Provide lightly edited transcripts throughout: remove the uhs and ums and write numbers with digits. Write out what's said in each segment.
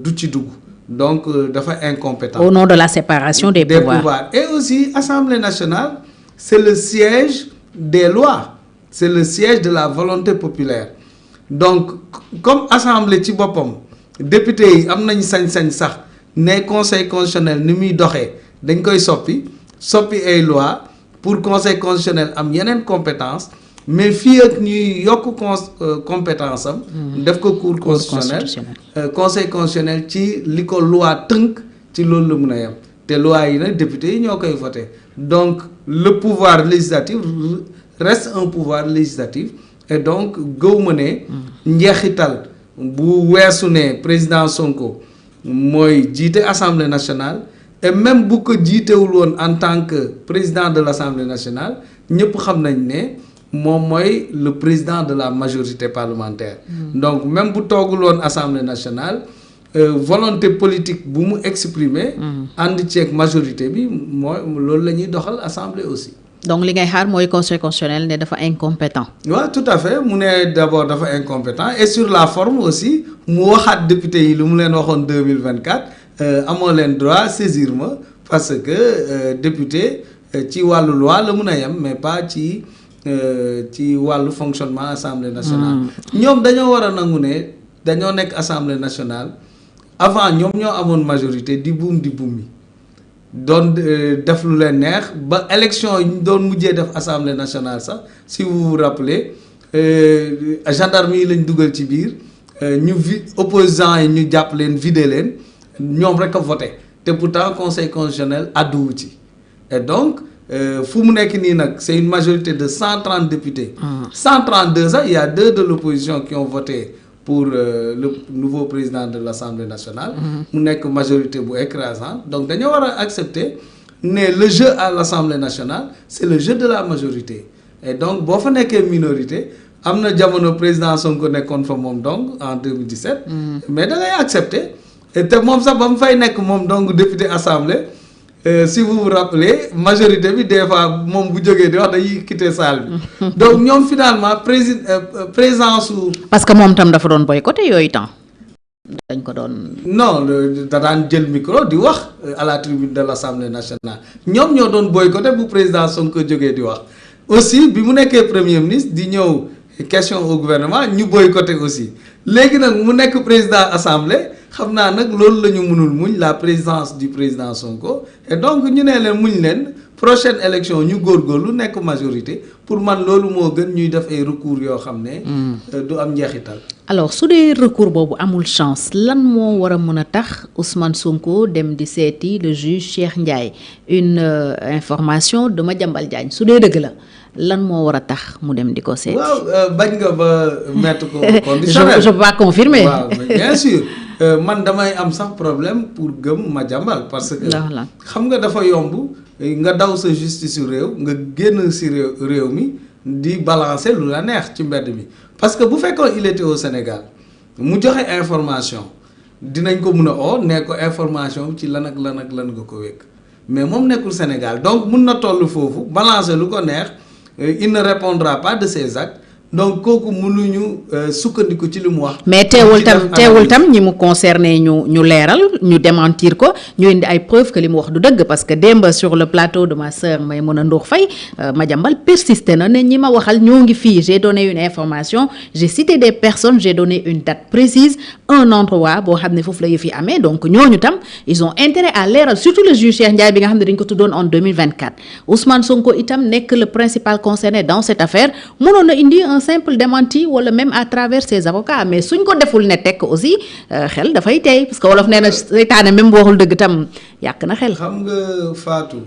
du ci dugg donc dafa incompétent. Au nom de la séparation des pouvoirs. Et aussi Assemblée nationale c'est le siège des lois, c'est le siège de la volonté populaire donc comme assemblée ci boppam député yi am nañ sañ-sañ sax ne conseil constitutionnel ni muy doxee dañ koy soppi ay loi pour conseil constitutionnel am yeneen compétence mais fii ak ñuy yokk compétence am def ko cour constitutionnel conseil constitutionnel ci li ko loi tënk ci loolu la mun a yem te loi yi nag député yi ñoo koy voté donc le pouvoir législatif reste un pouvoir législatif et donc gëwma ne njeexital bu weesu ne président Sonko mooy jiite assemblée nationale et même bu ko jiitewul woon en tant que président de l'assemblée nationale ñëpp xam nañ ne moom mooy le président de la majorité parlementaire donc même bu toogul woon assemblée nationale volonté politique bu mu exprimer ànd ceeg majorité bi mooy loolu la ñuy doxal assemblée aussi. Donc li ngay xaar mooy conseil constitutionnel ne dafa incompétent. waaw tout à fait mu ne d'abord dafa incompétent et sur la forme aussi mu waxaat député yi lu mu leen waxoon 2024 amoo leen droit saisir ma parce que député ci wàllu loi la mun a yem mais pas ci wàllu fonctionnement assemblée nationale. ñoom dañoo war a nangu ne dañoo nekk assemblée nationale avant ñoom ñoo amoon majorité di buum yi doon def lu leen neex ba élection yi ñu doon mujjee def assemblée nationale sax si vous vous rappelez gendarme yi lañ dugal ci biir ñu opposants yi ñu jàpp leen vider leen ñoom rek a voté te pourtant conseil constitutionnel àdduwu ci et donc fu mu nekk nii nag c'est une majorité de 130 députés 132 sax il y a 2 de l'opposition qui ont voté pour le nouveau président de l'Assemblée nationale mu nekk majorité bu écrasante donc dañoo war a accepter ne le jeu à l'Assemblée nationale c'est le jeu de la majorité et donc boo fa nekkee minorité am na jamono président Sonko nekkoon fa moom donc en 2017 mais da ngay accepter te moom sax ba mu fay nekk moom donc député assemblée si vous vous rappelez majorité bi des fois moom bu jógee di wax dañuy quitter salle bi donc ñoom finalement présence su. parce que moom tam dafa doon boycotté yooyu temps dañ ko doon. non da daan jël micro di wax à la tribune de l'Assemblée nationale ñoom ñoo doon boycotté bu président Sonko jógee di wax aussi bi mu nekkee premier ministre di ñëw question au gouvernement ñu boycotté aussi léegi nag mu nekk président assemblée. xam naa nag loolu la ñu mënul muñ la présidence du président Sonko et donc ñu ne leen muñ leen prochaine élection ñu góorgóorlu nekk majorité pour man loolu moo gën ñuy def ay recours yoo xam ne du am njeexital. alors su dee recours boobu amul chance lan moo war a mën a tax Ousmane Sonko dem di seeti le juge Cheikh Ndiaye une information de Madiambal Diagne su dee dëgg la lan moo war a tax mu dem di ko seeti. waaw bañ nga ba mettre ko conditionnel. je peux pas confirmer. waaw bien sûr. man damay am sax problème pour gëm Madiambal parce que xam nga dafa yomb nga daw sa justice yu réew nga génn si réew mi di balancer lu la neex ci mbedd mi parce que bu fekkoon il était au Sénégal mu joxe information dinañ ko mun a oo ne ko information ci lan ak lan nga ko wékk mais moom nekkul Sénégal donc mun na toll foofu balancer lu ko neex il ne répondra pas de ses actes donc kooku mënuñu sukkandiku ci li mu wax. mais teewul tam ñi mu concerné ñu leeral ñu démentir ko ñu indi ay preuves que li mu wax du dëgg parce que démb sur le plateau de ma sœur Maïmouna Ndour Faye Madiambal persisté na ne ñi ma waxal ñoo ngi fii j'ai donné une information j'ai cité des personnes j'ai donné une date précise un endroit boo xam ne foofu la yëf yi amee donc ñooñu tam ils ont intérêt à leeral surtout le juge Cheikh Ndiaye bi nga xam ne dañ ko tuddoon en 2024 Ousmane Sonko itam nekk le principal concerné dans cette affaire mënoon na indi simple démenti wala même à travers ses avocats mais suñ ko deful ne tekk aussi xel dafay tey parce que wolof nee na seytaane même bu waxul dëgg tam yàq na xel. xam nga Fatou.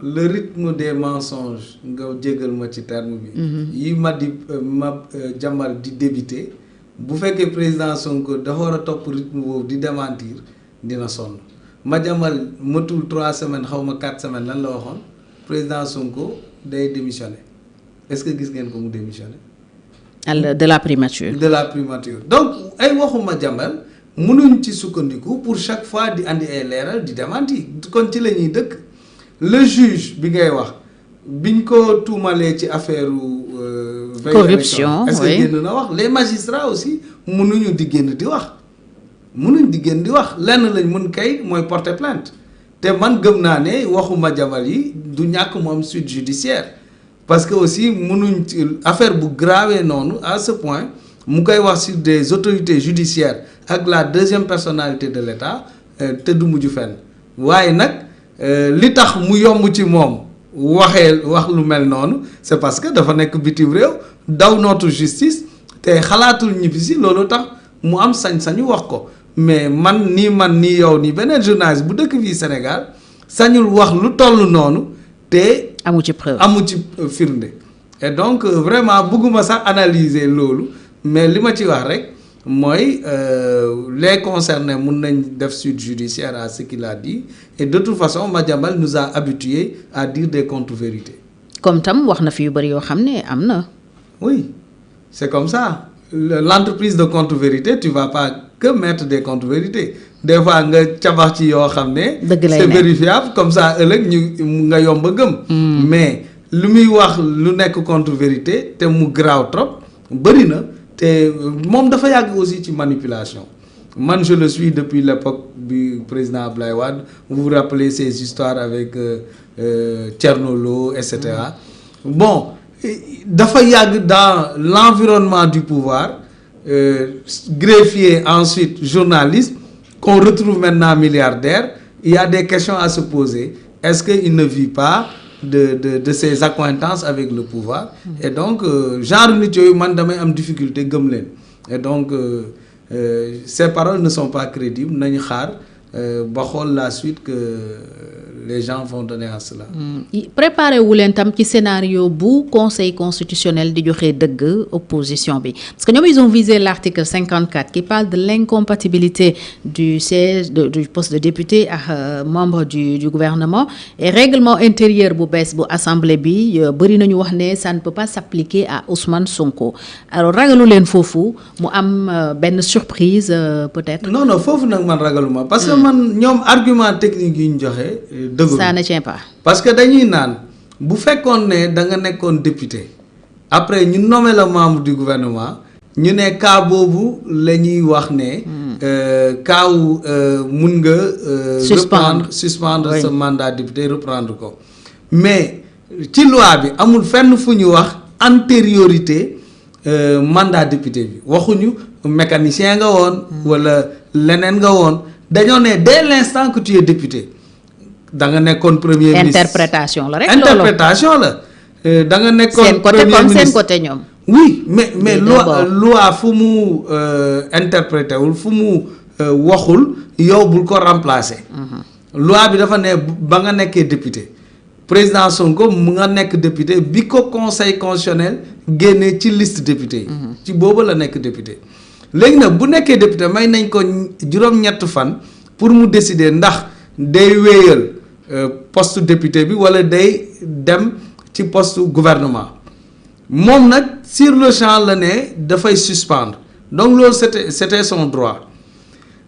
le rythme des mensonges nga jégal ma ci terme bi. yi Madiambal di débiter bu fekkee président Sonko dafa war a topp rythme boobu di démentir dina sonn Madiambal matul 3 semaines xaw ma 4 semaines lan la waxoon président Sonko day démissionner est-ce que gis ngeen ko mu démissionner. de la primature. donc ay waxu Madiambal mënuñ ci sukkandiku pour chaque fois di andi ay leeral di démentir kon ci la ñuy dëkk le juge bi ngay wax biñ ko tuumalee ci affaire corruption est-ce que génn na wax les magistrats aussi mënuñu di génn di wax mënuñ di génn di wax lenn lañ mën kay mooy porter plainte te man gëm naa ne waxu Madiambal yi du ñàkk moom suite judiciaire parce que aussi mënuñ affaire bu grave noonu à ce point mu koy wax sur des autorités judiciaires ak la deuxième personnalité de l'État te du mujj fenn waaye nag li tax mu yomb ci moom wax lu mel noonu c'est parce que dafa nekk bitim réew daw notre justice te xalaatul ñibbisi loolu tax mu am sañ-sañu wax ko mais man nii yow nii beneen journaliste bu dëkk fii Sénégal sañul wax lu toll noonu te amu ci preuve amu ci firnde et donc vraiment bëgguma sax analyser loolu mais li ma ci wax rek mooy les concernés mun nañ def suite judiciaire à ce qu'il a dit et de toute façon Madiambal nous a habitués à dire des contre-vérités. comme tam wax na fi yu bëri yoo xam ne am na. oui c'est comme ça l'entreprise de contre-vérité tu vas pas que mettre des contre-vérités des fois nga cabax ci yoo xam ne c'est vérifiable comme ça ëllëg nga yomb a gëm mais lu muy wax lu nekk contre-vérité te mu graaw trop bëri na te moom dafa yàgg aussi ci manipulation man je le suis depuis l'époque du président Abdoulaye Wade vous vous rappelez ces histoires avec Thierno Lo et cetera bon dafa yàgg dans l'environnement du pouvoir greffier ensuite journaliste qu'on retrouve maintenant milliardaire il y a des questions à se poser est-ce qu'il ne vit pas de ses accointances avec le pouvoir et donc genre nit yooyu man damay am difficulté gëm leen et donc ces paroles ne sont pas crédibles nañu xaar ba xool la suite que les gens vont donner à cela. préparé wu leen tam ci scénario bu conseil constitutionnel di joxe dëgg opposition bi parce que ñoom ils ont visé l'article 54 qui parle de l'incompatibilité du siège du poste de député ak membre du gouvernement et règlement intérieur bu bees bu assemblée bi bëri nañu wax ne ça ne peut pas s'appliquer à Ousmane Sonko alors ragalu leen foofu mu am benn surprise peut-être. non foofu nag man ragaluma parce que man ñoom argument technique yi ñu joxe. ça ne tient pas. parce que dañuy naan bu fekkoon ne da nga nekkoon député après ñu nommé le membre du gouvernement ñu ne cas boobu la ñuy wax ne cas wu mun nga suspendre ce mandat député reprendre ko mais ci loi bi amul fenn fu ñu wax antériorité mandat député bi waxuñu mécanicien nga woon wala leneen nga woon dañoo ne dès l'instant que tu es député da nga nekkoon premier ministre interprétation la rek interprétation la da nga nekkoon premier ministre seen côté ñoom. oui mais loi fu mu interprété wul fu mu waxul yow bul ko remplacer. loi bi dafa ne ba nga nekkee député président Sonko mu nga nekk député bi ko conseil constitutionnel génnee ci liste député yi. ci boobu la nekk député. léegi nag bu nekkee député may nañ ko juróom-ñett fan pour mu décider ndax day wéyal poste député bi wala day dem ci poste gouvernement moom nag sur le champ la ne dafay suspendre donc loolu c'était son droit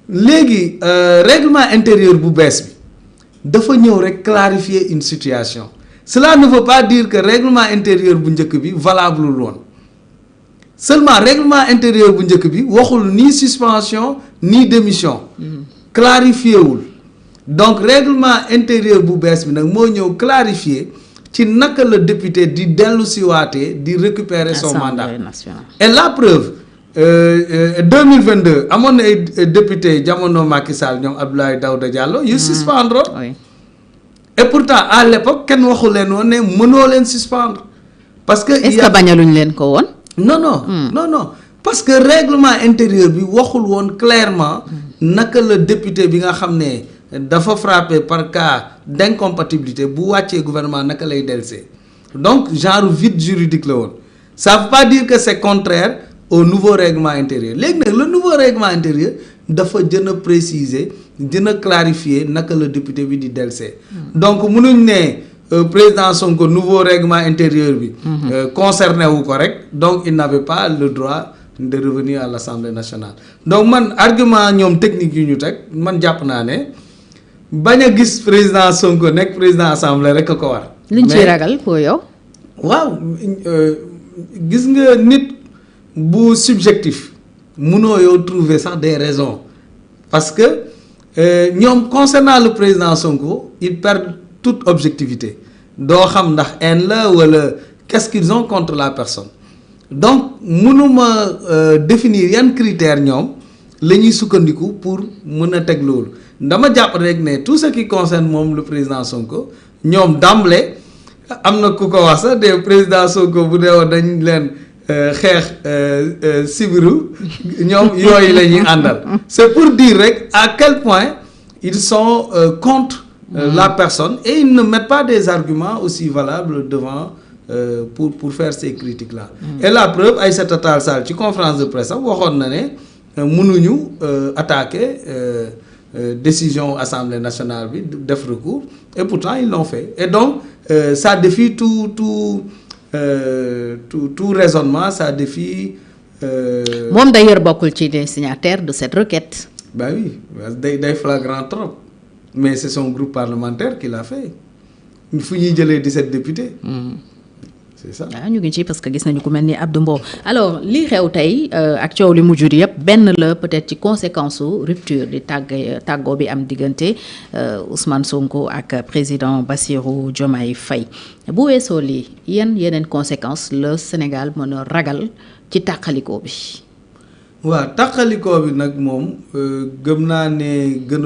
léegi règlement intérieur bu bees bi dafa ñëw rek clarifier une situation cela ne veut pas dire que règlement intérieur bu njëkk bi valable woon seulement règlement intérieur bu njëkk bi waxul ni suspension ni démission clarifié wul donc règlement intérieur bu bees bi nag moo ñëw clarifier ci naka la député di dellu siwaatee di récupérer son mandat et la preuve 2022 amoon na ay député jamono Macky Sall ñoom Abdoulaye Daouda Diallo yu suspendre et pourtant à l'époque kenn waxu leen woon ne mënoo leen suspendre parce que est-ce que bañaluñ leen ko woon non parce que règlement intérieur bi waxul woon clairement naka la député bi nga xam ne dafa frappé par cas d'incompatibilité bu wàccee gouvernement naka lay delsee donc genre vide juridique la woon ça veut pas dire que c'est contraire au nouveau règlement intérieur léegi nag le nouveau règlement intérieur dafa gën a préciser gën a clarifier naka la député bi di delsee donc mënuñ ne président Sonko nouveau règlement intérieur bi concerné wu ko rek donc il n'avait pas le droit de revenir à l'Assemblée nationale donc man argument ñoom technique yu ñu teg man jàpp naa ne bañ a gis président Sonko nekk président assemblée rek a ko war. luñ ciy ragal pour yow. waaw gis nga nit bu subjectif munoo yow trouver sax des raisons parce que ñoom concernant le président Sonko ils perdent toute objectivité doo xam ndax haine la wala qu'est-ce qu'ils ont contre la personne donc mënuma définir yan critères ñoom la ñuy sukkandiku pour mën a teg loolu dama jàpp rek ne tout ce qui concerne moom le président Sonko ñoom d'emblée am na ku ko wax sax de président Sonko bu dee woon dañ leen xeex sibiru ñoom yooyu la ñuy àndal c'est pour dire rek à quel point ils sont contre la personne et ils ne mettent pas des arguments aussi valables devant pour faire ces critiques là et la preuve Aïssata Tall Sall ci conférence de presse am waxoon na ne mënuñu attaquer décision Assemblée nationale bi def recours et pourtant ils l'ont fait et donc ça défie tout raisonnement ça défie. moom d'ailleurs bokkul ci les signataires de cette requête. Bah oui day flagrant trop mais c'est son groupe parlementaire qui l'a fait fu ñuy jëlee 17 députés. c'est ça ñu ngi ci parce que gis nañu ku mel ni Abdou Mbow alors li xew tey ak coow li mu jur yëpp benn la peut-être ci conséquence su rupture di tàggoo bi am diggante Ousmane Sonko ak président Bassirou Diomaye Faye bu weesoo lii yeneen conséquence le Sénégal mën a ragal ci tàqalikoo bi. waaw tàqalikoo bi nag moom gëm naa ne gën